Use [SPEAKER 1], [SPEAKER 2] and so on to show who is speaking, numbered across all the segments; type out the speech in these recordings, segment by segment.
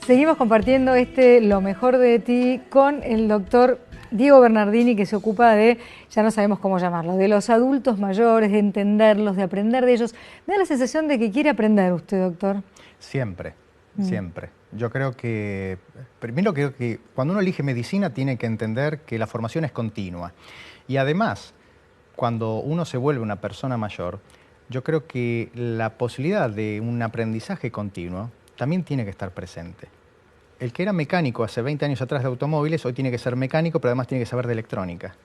[SPEAKER 1] Seguimos compartiendo Lo mejor de ti con el doctor Diego Bernardini, que se ocupa de, ya no sabemos cómo llamarlo, de los adultos mayores, de entenderlos, de aprender de ellos. Me da la sensación de que quiere aprender usted, doctor.
[SPEAKER 2] Siempre, siempre. Yo creo que, primero creo que cuando uno elige medicina tiene que entender que la formación es continua. Y además, cuando uno se vuelve una persona mayor, yo creo que la posibilidad de un aprendizaje continuo también tiene que estar presente. El que era mecánico hace 20 años atrás de automóviles, hoy tiene que ser mecánico, pero además tiene que saber de electrónica.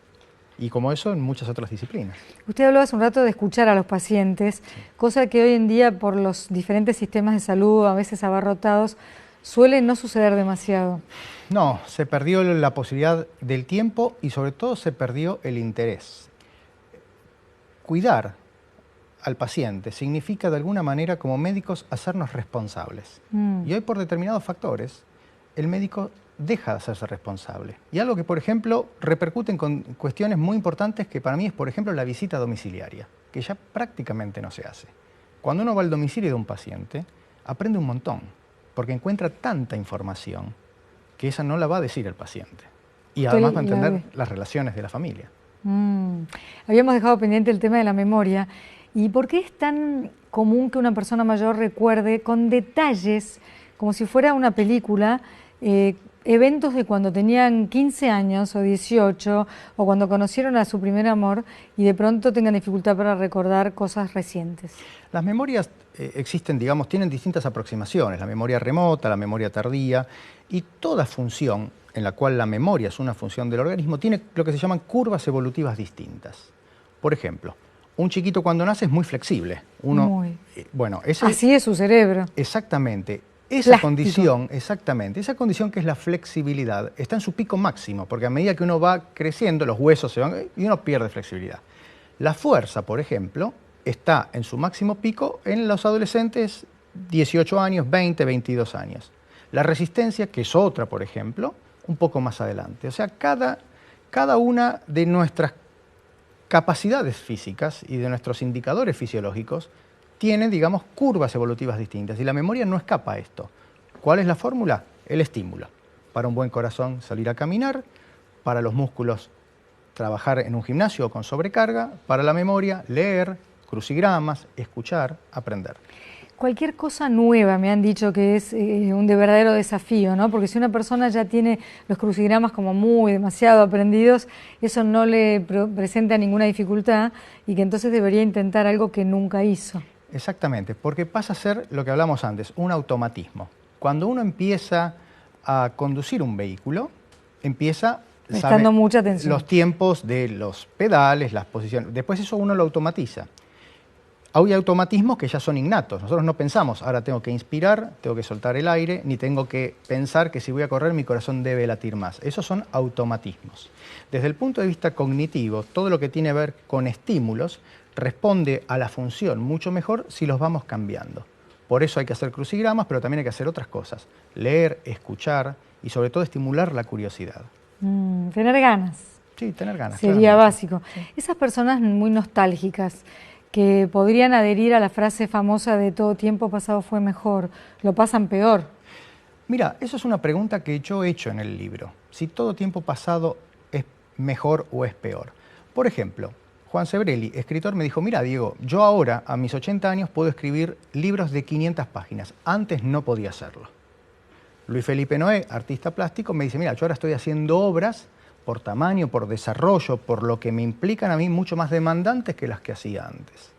[SPEAKER 2] Y como eso, en muchas otras disciplinas.
[SPEAKER 1] Usted habló hace un rato de escuchar a los pacientes, sí, cosa que hoy en día, por los diferentes sistemas de salud, a veces abarrotados, suele no suceder demasiado.
[SPEAKER 2] No, se perdió la posibilidad del tiempo y sobre todo se perdió el interés. Cuidar al paciente significa de alguna manera como médicos hacernos responsables. Y hoy por determinados factores el médico deja de hacerse responsable. Y algo que, por ejemplo, repercute en cuestiones muy importantes que para mí es, por ejemplo, la visita domiciliaria, que ya prácticamente no se hace. Cuando uno va al domicilio de un paciente, aprende un montón, porque encuentra tanta información que esa no la va a decir el paciente. Y además va a entender las relaciones de la familia.
[SPEAKER 1] Habíamos dejado pendiente el tema de la memoria. ¿Y por qué es tan común que una persona mayor recuerde con detalles, como si fuera una película, eventos de cuando tenían 15 años o 18 o cuando conocieron a su primer amor y de pronto tengan dificultad para recordar cosas recientes?
[SPEAKER 2] Las memorias existen, digamos, tienen distintas aproximaciones, la memoria remota, la memoria tardía, y toda función en la cual la memoria es una función del organismo tiene lo que se llaman curvas evolutivas distintas. Por ejemplo, un chiquito cuando nace es muy flexible.
[SPEAKER 1] Así es su cerebro.
[SPEAKER 2] Exactamente. Esa condición, esa condición que es la flexibilidad, está en su pico máximo, porque a medida que uno va creciendo, los huesos se van y uno pierde flexibilidad. La fuerza, por ejemplo, está en su máximo pico en los adolescentes 18 años, 20, 22 años. La resistencia, que es otra, por ejemplo, un poco más adelante. O sea, cada una de nuestras capacidades físicas y de nuestros indicadores fisiológicos tiene, digamos, curvas evolutivas distintas y la memoria no escapa a esto. ¿Cuál es la fórmula? El estímulo. Para un buen corazón, salir a caminar; para los músculos, trabajar en un gimnasio o con sobrecarga; para la memoria, leer, crucigramas, escuchar, aprender.
[SPEAKER 1] Cualquier cosa nueva me han dicho que es un verdadero desafío, ¿no? Porque si una persona ya tiene los crucigramas como demasiado aprendidos, eso no le presenta ninguna dificultad y que entonces debería intentar algo que nunca hizo.
[SPEAKER 2] Exactamente, porque pasa a ser lo que hablamos antes, un automatismo. Cuando uno empieza a conducir un vehículo, empieza
[SPEAKER 1] prestando mucha atención.
[SPEAKER 2] Los tiempos de los pedales, las posiciones, después eso uno lo automatiza. Hay automatismos que ya son innatos. Nosotros no pensamos, ahora tengo que inspirar, tengo que soltar el aire, ni tengo que pensar que si voy a correr mi corazón debe latir más. Esos son automatismos. Desde el punto de vista cognitivo, todo lo que tiene que ver con estímulos responde a la función mucho mejor si los vamos cambiando. Por eso hay que hacer crucigramas, pero también hay que hacer otras cosas. Leer, escuchar y sobre todo estimular la curiosidad.
[SPEAKER 1] Tener ganas.
[SPEAKER 2] Sí, tener ganas.
[SPEAKER 1] Sería básico. Sí. Esas personas muy nostálgicas que podrían adherir a la frase famosa de todo tiempo pasado fue mejor, ¿lo pasan peor?
[SPEAKER 2] Mira, eso es una pregunta que yo he hecho en el libro. Si todo tiempo pasado es mejor o es peor. Por ejemplo, Juan Sebrelli, escritor, me dijo, mira Diego, yo ahora a mis 80 años puedo escribir libros de 500 páginas, antes no podía hacerlo. Luis Felipe Noé, artista plástico, me dice, mira, yo ahora estoy haciendo obras por tamaño, por desarrollo, por lo que me implican a mí mucho más demandantes que las que hacía antes.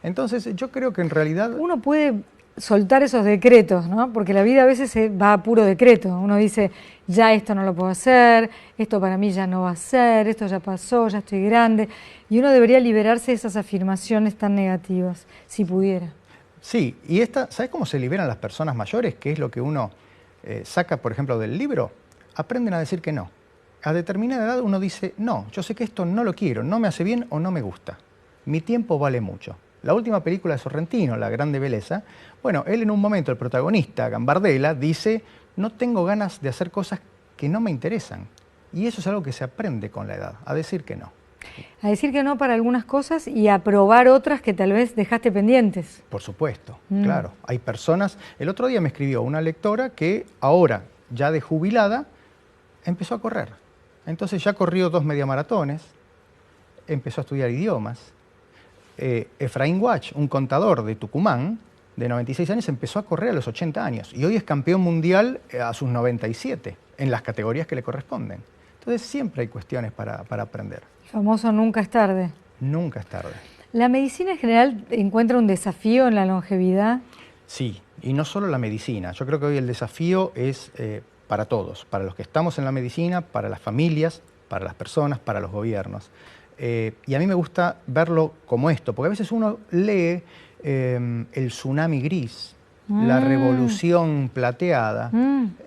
[SPEAKER 2] Entonces, yo creo que en realidad...
[SPEAKER 1] Uno puede soltar esos decretos, ¿no? Porque la vida a veces se va a puro decreto. Uno dice, ya esto no lo puedo hacer, esto para mí ya no va a ser, esto ya pasó, ya estoy grande. Y uno debería liberarse de esas afirmaciones tan negativas, si pudiera.
[SPEAKER 2] Sí, y ¿sabes cómo se liberan las personas mayores? Que es lo que uno saca, por ejemplo, del libro. Aprenden a decir que no. A determinada edad uno dice, no, yo sé que esto no lo quiero, no me hace bien o no me gusta. Mi tiempo vale mucho. La última película de Sorrentino, La Grande Belleza, bueno, él en un momento, el protagonista, Gambardella, dice, no tengo ganas de hacer cosas que no me interesan. Y eso es algo que se aprende con la edad, a decir que no.
[SPEAKER 1] A decir que no para algunas cosas y a probar otras que tal vez dejaste pendientes.
[SPEAKER 2] Por supuesto, claro. Hay personas... El otro día me escribió una lectora que ahora, ya de jubilada, empezó a correr. Entonces ya corrió 2 mediamaratones, empezó a estudiar idiomas. Efraín Guach, un contador de Tucumán, de 96 años, empezó a correr a los 80 años y hoy es campeón mundial a sus 97, en las categorías que le corresponden. Entonces siempre hay cuestiones para aprender.
[SPEAKER 1] El famoso nunca es tarde.
[SPEAKER 2] Nunca es tarde.
[SPEAKER 1] ¿La medicina en general encuentra un desafío en la longevidad?
[SPEAKER 2] Sí, y no solo la medicina. Yo creo que hoy el desafío es para todos, para los que estamos en la medicina, para las familias, para las personas, para los gobiernos. Y a mí me gusta verlo como esto, porque a veces uno lee el tsunami gris, la revolución plateada,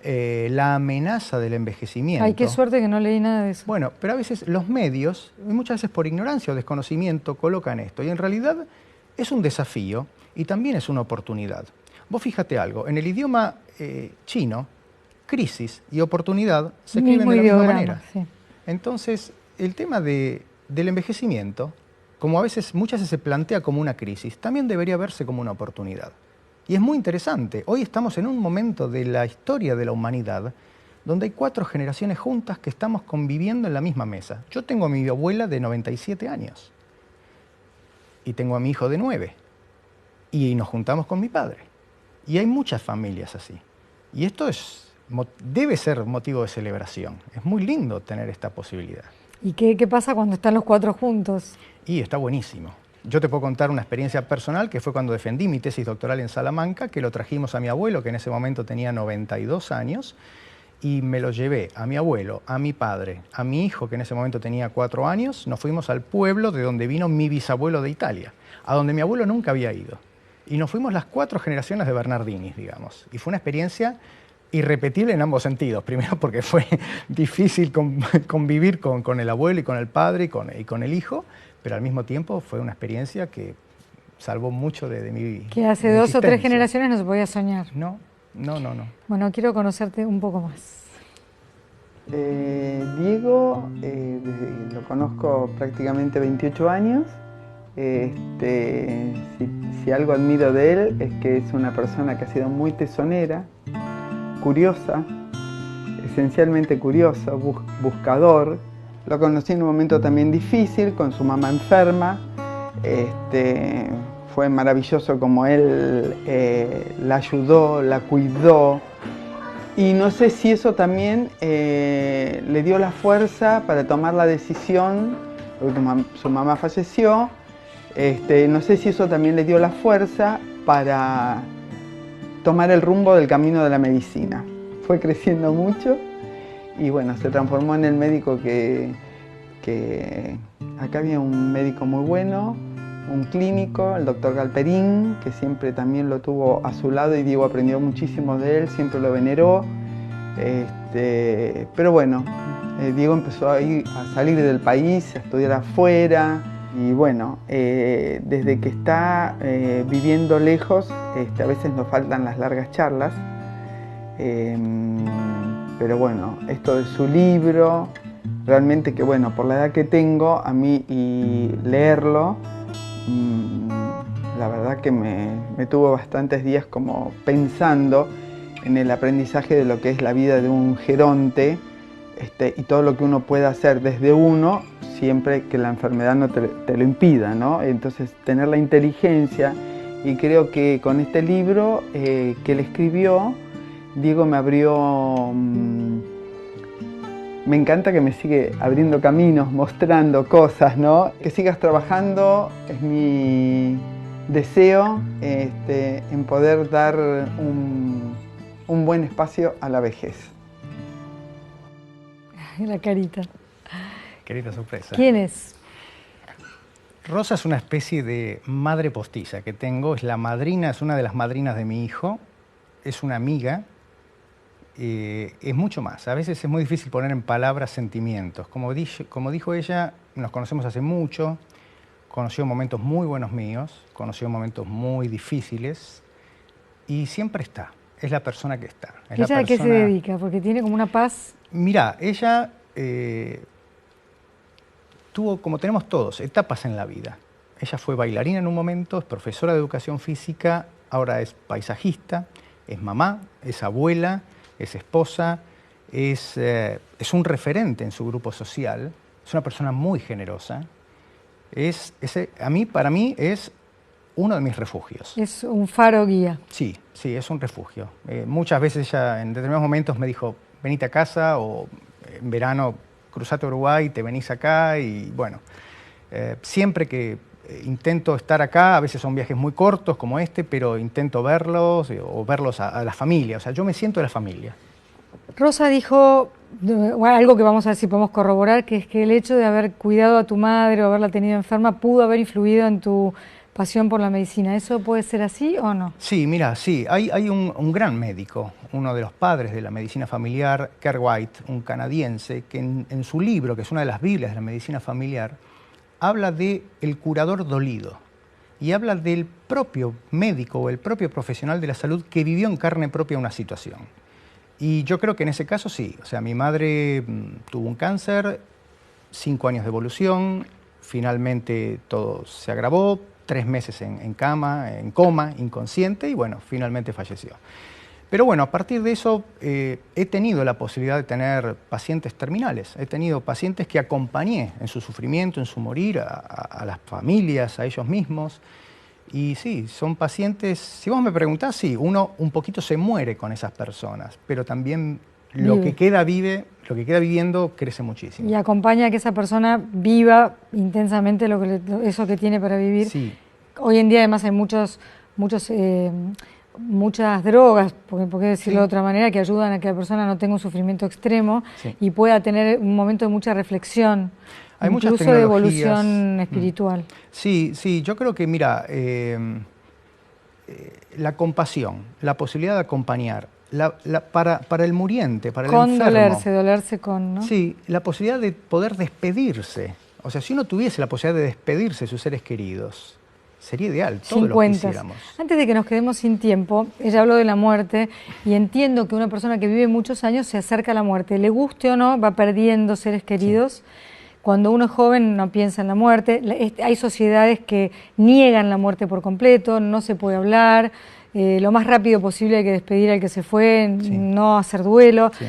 [SPEAKER 2] la amenaza del envejecimiento.
[SPEAKER 1] Ay, qué suerte que no leí nada de eso.
[SPEAKER 2] Bueno, pero a veces los medios, muchas veces por ignorancia o desconocimiento, colocan esto. Y en realidad es un desafío y también es una oportunidad. Vos fíjate algo, en el idioma chino, crisis y oportunidad se escriben de la misma manera.
[SPEAKER 1] Sí.
[SPEAKER 2] Entonces, el tema del envejecimiento, como muchas veces se plantea como una crisis, también debería verse como una oportunidad. Y es muy interesante. Hoy estamos en un momento de la historia de la humanidad donde hay 4 generaciones juntas que estamos conviviendo en la misma mesa. Yo tengo a mi abuela de 97 años y tengo a mi hijo de 9 y nos juntamos con mi padre. Y hay muchas familias así. Y esto debe ser motivo de celebración. Es muy lindo tener esta posibilidad.
[SPEAKER 1] ¿Y qué pasa cuando están los 4 juntos?
[SPEAKER 2] Y está buenísimo. Yo te puedo contar una experiencia personal que fue cuando defendí mi tesis doctoral en Salamanca, que lo trajimos a mi abuelo, que en ese momento tenía 92 años, y me lo llevé a mi abuelo, a mi padre, a mi hijo, que en ese momento tenía 4 años, nos fuimos al pueblo de donde vino mi bisabuelo de Italia, a donde mi abuelo nunca había ido. Y nos fuimos las 4 generaciones de Bernardinis, digamos. Y fue una experiencia irrepetible en ambos sentidos. Primero porque fue difícil convivir con el abuelo y con el padre y con el hijo, pero al mismo tiempo fue una experiencia que salvó mucho de mi vida.
[SPEAKER 1] Que hace 2 o 3 generaciones no se podía soñar.
[SPEAKER 2] No.
[SPEAKER 1] Bueno, quiero conocerte un poco más.
[SPEAKER 3] Diego, lo conozco prácticamente 28 años. Si algo admiro de él es que es una persona que ha sido muy tesonera, curiosa, esencialmente curioso, buscador. Lo conocí en un momento también difícil, con su mamá enferma. Fue maravilloso como él la ayudó, la cuidó. Y no sé si eso también le dio la fuerza para tomar la decisión, porque su mamá falleció. No sé si eso también le dio la fuerza para tomar el rumbo del camino de la medicina. Fue creciendo mucho y bueno, se transformó en el médico que acá había un médico muy bueno, un clínico, el doctor Galperín, que siempre también lo tuvo a su lado y Diego aprendió muchísimo de él, siempre lo veneró. Pero bueno, Diego empezó a salir del país, a estudiar afuera. Y bueno, desde que está viviendo lejos, a veces nos faltan las largas charlas. Pero bueno, esto de su libro, realmente que bueno, por la edad que tengo, a mí y leerlo, la verdad que me tuvo bastantes días como pensando en el aprendizaje de lo que es la vida de un geronte y todo lo que uno puede hacer desde uno, siempre que la enfermedad no te lo impida, ¿no? Entonces, tener la inteligencia, y creo que con este libro que él escribió, Diego me abrió... me encanta que me sigue abriendo caminos, mostrando cosas, ¿no? Que sigas trabajando, es mi deseo en poder dar un buen espacio a la vejez.
[SPEAKER 1] La carita.
[SPEAKER 2] Querida sorpresa.
[SPEAKER 1] ¿Quién es?
[SPEAKER 2] Rosa es una especie de madre postiza que tengo, es una de las madrinas de mi hijo, es una amiga, es mucho más. A veces es muy difícil poner en palabras sentimientos. Como dijo ella, nos conocemos hace mucho, conoció momentos muy buenos míos, conoció momentos muy difíciles y siempre está. Es la persona que está.
[SPEAKER 1] ¿Ella a qué se dedica? Porque tiene como una paz.
[SPEAKER 2] Mirá, ella tuvo, como tenemos todos, etapas en la vida. Ella fue bailarina en un momento, es profesora de educación física, ahora es paisajista, es mamá, es abuela, es esposa, es un referente en su grupo social, es una persona muy generosa. Para mí es uno de mis refugios.
[SPEAKER 1] Es un faro guía.
[SPEAKER 2] Sí, sí, es un refugio. Muchas veces ella en determinados momentos me dijo, venite a casa, o en verano cruzate a Uruguay, te venís acá, y bueno, siempre que intento estar acá, a veces son viajes muy cortos como este, pero intento verlos o verlos a la familia, o sea, yo me siento de la familia.
[SPEAKER 1] Rosa dijo algo que vamos a ver si podemos corroborar, que es que el hecho de haber cuidado a tu madre o haberla tenido enferma pudo haber influido en tu pasión por la medicina. ¿Eso puede ser así o no?
[SPEAKER 2] Sí, mira, sí. Hay un gran médico, uno de los padres de la medicina familiar, Kerr White, un canadiense, que en su libro, que es una de las Biblias de la medicina familiar, habla de el curador dolido y habla del propio médico o el propio profesional de la salud que vivió en carne propia una situación. Y yo creo que en ese caso sí. O sea, mi madre tuvo un cáncer, 5 años de evolución, finalmente todo se agravó, 3 meses en coma, inconsciente, y bueno, finalmente falleció. Pero bueno, a partir de eso he tenido la posibilidad de tener pacientes terminales. He tenido pacientes que acompañé en su sufrimiento, en su morir, a las familias, a ellos mismos. Y sí, son pacientes, si vos me preguntás, sí, uno un poquito se muere con esas personas, pero también lo que queda viviendo crece muchísimo.
[SPEAKER 1] Y acompaña a que esa persona viva intensamente eso que tiene para vivir.
[SPEAKER 2] Sí.
[SPEAKER 1] Hoy en día además hay muchas drogas, por qué decirlo de otra manera, que ayudan a que la persona no tenga un sufrimiento extremo y pueda tener un momento de mucha reflexión.
[SPEAKER 2] Hay muchas
[SPEAKER 1] incluso de evolución espiritual.
[SPEAKER 2] Sí, sí, yo creo que, mira, la compasión, la posibilidad de acompañar, para el muriente, para el enfermo.
[SPEAKER 1] Dolerse con, ¿no?
[SPEAKER 2] Sí, la posibilidad de poder despedirse. O sea, si uno tuviese la posibilidad de despedirse de sus seres queridos, sería ideal, todos lo quisiéramos.
[SPEAKER 1] Antes de que nos quedemos sin tiempo, ella habló de la muerte y entiendo que una persona que vive muchos años se acerca a la muerte. Le guste o no, va perdiendo seres queridos. Sí. Cuando uno es joven no piensa en la muerte. Hay sociedades que niegan la muerte por completo, no se puede hablar, lo más rápido posible hay que despedir al que se fue, no hacer duelo. Sí.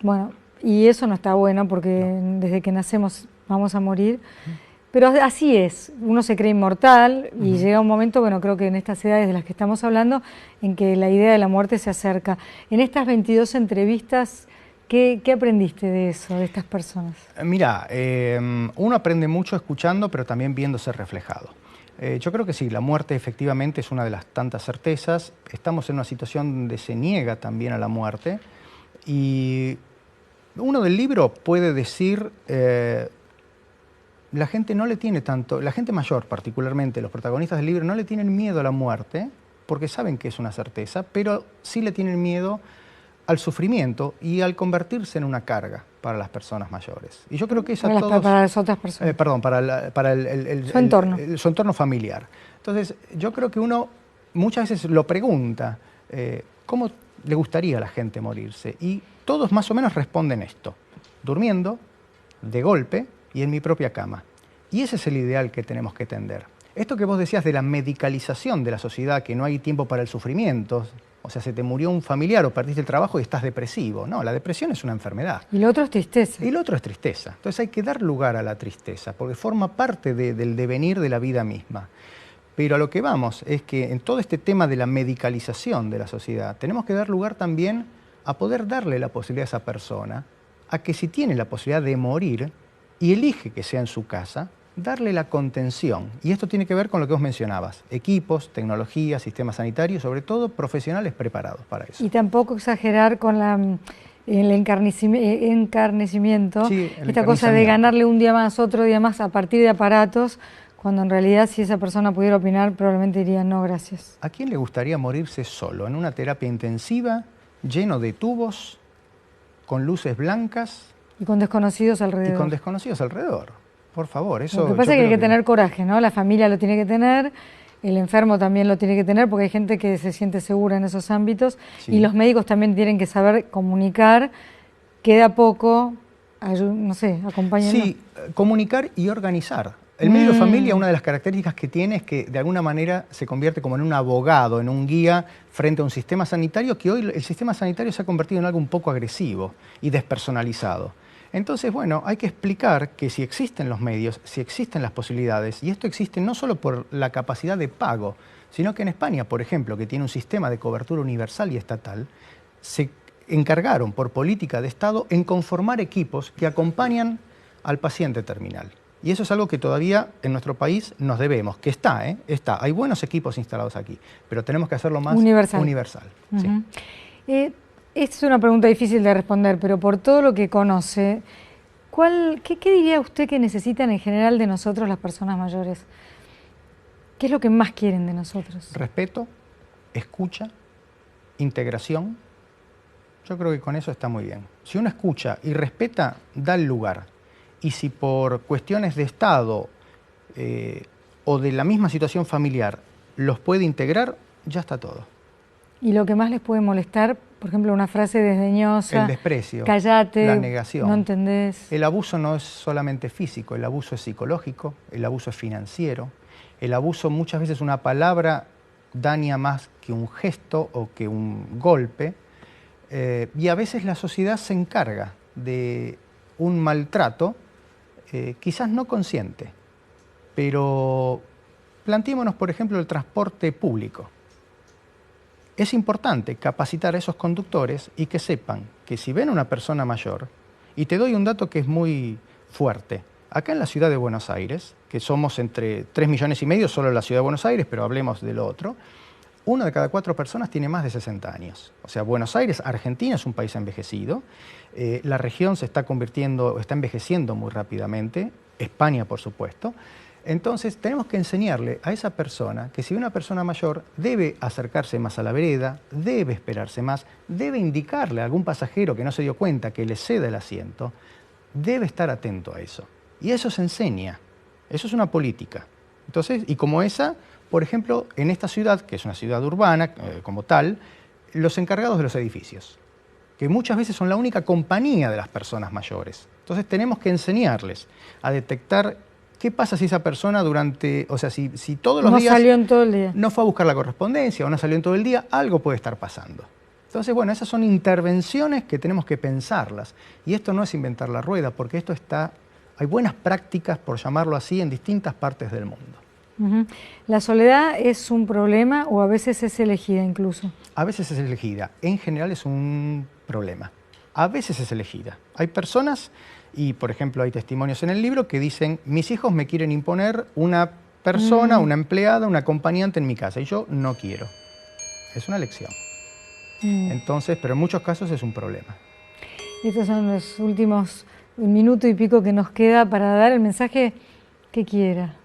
[SPEAKER 1] Bueno, y eso no está bueno porque desde que nacemos vamos a morir. Pero así es, uno se cree inmortal y llega un momento, bueno, creo que en estas edades de las que estamos hablando, en que la idea de la muerte se acerca. En estas 22 entrevistas, ¿qué aprendiste de eso, de estas personas? Mira,
[SPEAKER 2] uno aprende mucho escuchando, pero también viéndose reflejado. Yo creo que sí, la muerte efectivamente es una de las tantas certezas. Estamos en una situación donde se niega también a la muerte. Y uno del libro puede decir, la gente no le tiene tanto, la gente mayor particularmente, los protagonistas del libro no le tienen miedo a la muerte, porque saben que es una certeza, pero sí le tienen miedo al sufrimiento y al convertirse en una carga para las personas mayores. Y yo creo que eso
[SPEAKER 1] para las otras personas.
[SPEAKER 2] Perdón, para
[SPEAKER 1] su entorno.
[SPEAKER 2] Su entorno familiar. Entonces, yo creo que uno muchas veces lo pregunta, ¿cómo le gustaría a la gente morirse? Y todos más o menos responden esto, durmiendo, de golpe y en mi propia cama. Y ese es el ideal que tenemos que tender. Esto que vos decías de la medicalización de la sociedad, que no hay tiempo para el sufrimiento, o sea, se te murió un familiar o perdiste el trabajo y estás depresivo. No, la depresión es una enfermedad.
[SPEAKER 1] Y lo otro es tristeza.
[SPEAKER 2] Y lo otro es tristeza. Entonces hay que dar lugar a la tristeza, porque forma parte del devenir de la vida misma. Pero a lo que vamos es que en todo este tema de la medicalización de la sociedad, tenemos que dar lugar también a poder darle la posibilidad a esa persona, a que si tiene la posibilidad de morir y elige que sea en su casa, darle la contención. Y esto tiene que ver con lo que vos mencionabas, equipos, tecnología, sistemas sanitarios, sobre todo profesionales preparados para eso.
[SPEAKER 1] Y tampoco exagerar con el encarnecimiento, esta cosa de ganarle un día más, otro día más a partir de aparatos, cuando en realidad si esa persona pudiera opinar probablemente diría no, gracias.
[SPEAKER 2] ¿A quién le gustaría morirse solo, en una terapia intensiva, lleno de tubos, con luces blancas?
[SPEAKER 1] Y con desconocidos alrededor.
[SPEAKER 2] Y con desconocidos alrededor. Por favor, eso...
[SPEAKER 1] Lo que pasa es que hay que tener coraje, ¿no? La familia lo tiene que tener, el enfermo también lo tiene que tener, porque hay gente que se siente segura en esos ámbitos, y los médicos también tienen que saber comunicar que de a poco no sé, acompáñennos.
[SPEAKER 2] Sí, comunicar y organizar. El médico de familia, una de las características que tiene es que de alguna manera se convierte como en un abogado, en un guía frente a un sistema sanitario que hoy el sistema sanitario se ha convertido en algo un poco agresivo y despersonalizado. Entonces, bueno, hay que explicar que si existen los medios, si existen las posibilidades, y esto existe no solo por la capacidad de pago, sino que en España, por ejemplo, que tiene un sistema de cobertura universal y estatal, se encargaron por política de Estado en conformar equipos que acompañan al paciente terminal. Y eso es algo que todavía en nuestro país nos debemos, que está, ¿eh? Está. Hay buenos equipos instalados aquí, pero tenemos que hacerlo más universal. Sí.
[SPEAKER 1] Esta es una pregunta difícil de responder, pero por todo lo que conoce, ¿qué diría usted que necesitan en general de nosotros las personas mayores? ¿Qué es lo que más quieren de nosotros?
[SPEAKER 2] Respeto, escucha, integración. Yo creo que con eso está muy bien. Si uno escucha y respeta, da el lugar. Y si por cuestiones de Estado o de la misma situación familiar los puede integrar, ya está todo.
[SPEAKER 1] ¿Y lo que más les puede molestar? Por ejemplo, una frase desdeñosa.
[SPEAKER 2] El desprecio,
[SPEAKER 1] cállate,
[SPEAKER 2] la negación.
[SPEAKER 1] No entendés.
[SPEAKER 2] El abuso no es solamente físico, el abuso es psicológico, el abuso es financiero. El abuso muchas veces una palabra daña más que un gesto o que un golpe. Y a veces la sociedad se encarga de un maltrato, quizás no consciente, pero planteémonos, por ejemplo, el transporte público. Es importante capacitar a esos conductores y que sepan que si ven a una persona mayor, y te doy un dato que es muy fuerte, acá en la ciudad de Buenos Aires, que somos entre 3,5 millones solo en la ciudad de Buenos Aires, pero hablemos de lo otro, 1 de cada 4 personas tiene más de 60 años. O sea, Buenos Aires, Argentina, es un país envejecido. La región se está envejeciendo muy rápidamente. España, por supuesto. Entonces, tenemos que enseñarle a esa persona que si una persona mayor debe acercarse más a la vereda, debe esperarse más, debe indicarle a algún pasajero que no se dio cuenta que le ceda el asiento, debe estar atento a eso. Y eso se enseña. Eso es una política. Entonces, y como esa, por ejemplo, en esta ciudad, que es una ciudad urbana como tal, los encargados de los edificios, que muchas veces son la única compañía de las personas mayores. Entonces tenemos que enseñarles a detectar qué pasa si esa persona si todos los días
[SPEAKER 1] no salió en todo el día,
[SPEAKER 2] no fue a buscar la correspondencia o no salió en todo el día, algo puede estar pasando. Entonces, bueno, esas son intervenciones que tenemos que pensarlas. Y esto no es inventar la rueda, porque hay buenas prácticas, por llamarlo así, en distintas partes del mundo.
[SPEAKER 1] ¿La soledad es un problema o a veces es elegida incluso?
[SPEAKER 2] A veces es elegida. En general es un problema. A veces es elegida. Hay personas, y por ejemplo hay testimonios en el libro, que dicen, mis hijos me quieren imponer una persona, una empleada, una acompañante en mi casa, y yo no quiero. Es una elección. Entonces, pero en muchos casos es un problema.
[SPEAKER 1] Estos son los últimos 1 minuto y pico que nos queda para dar el mensaje que quiera.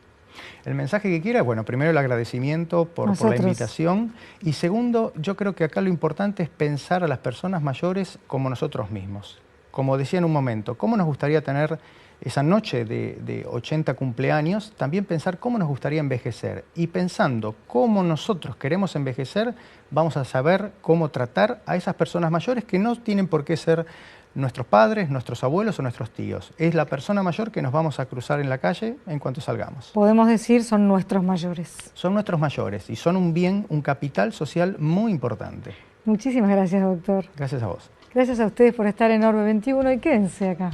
[SPEAKER 2] El mensaje que quiera, bueno, primero el agradecimiento por la invitación, y segundo, yo creo que acá lo importante es pensar a las personas mayores como nosotros mismos. Como decía en un momento, ¿cómo nos gustaría tener esa noche de 80 cumpleaños? También pensar cómo nos gustaría envejecer, y pensando cómo nosotros queremos envejecer, vamos a saber cómo tratar a esas personas mayores que no tienen por qué ser nuestros padres, nuestros abuelos o nuestros tíos. Es la persona mayor que nos vamos a cruzar en la calle en cuanto salgamos.
[SPEAKER 1] Podemos decir, son nuestros mayores.
[SPEAKER 2] Son nuestros mayores y son un bien, un capital social muy importante.
[SPEAKER 1] Muchísimas gracias, doctor.
[SPEAKER 2] Gracias a vos.
[SPEAKER 1] Gracias a ustedes por estar en Orbe 21 y quédense acá.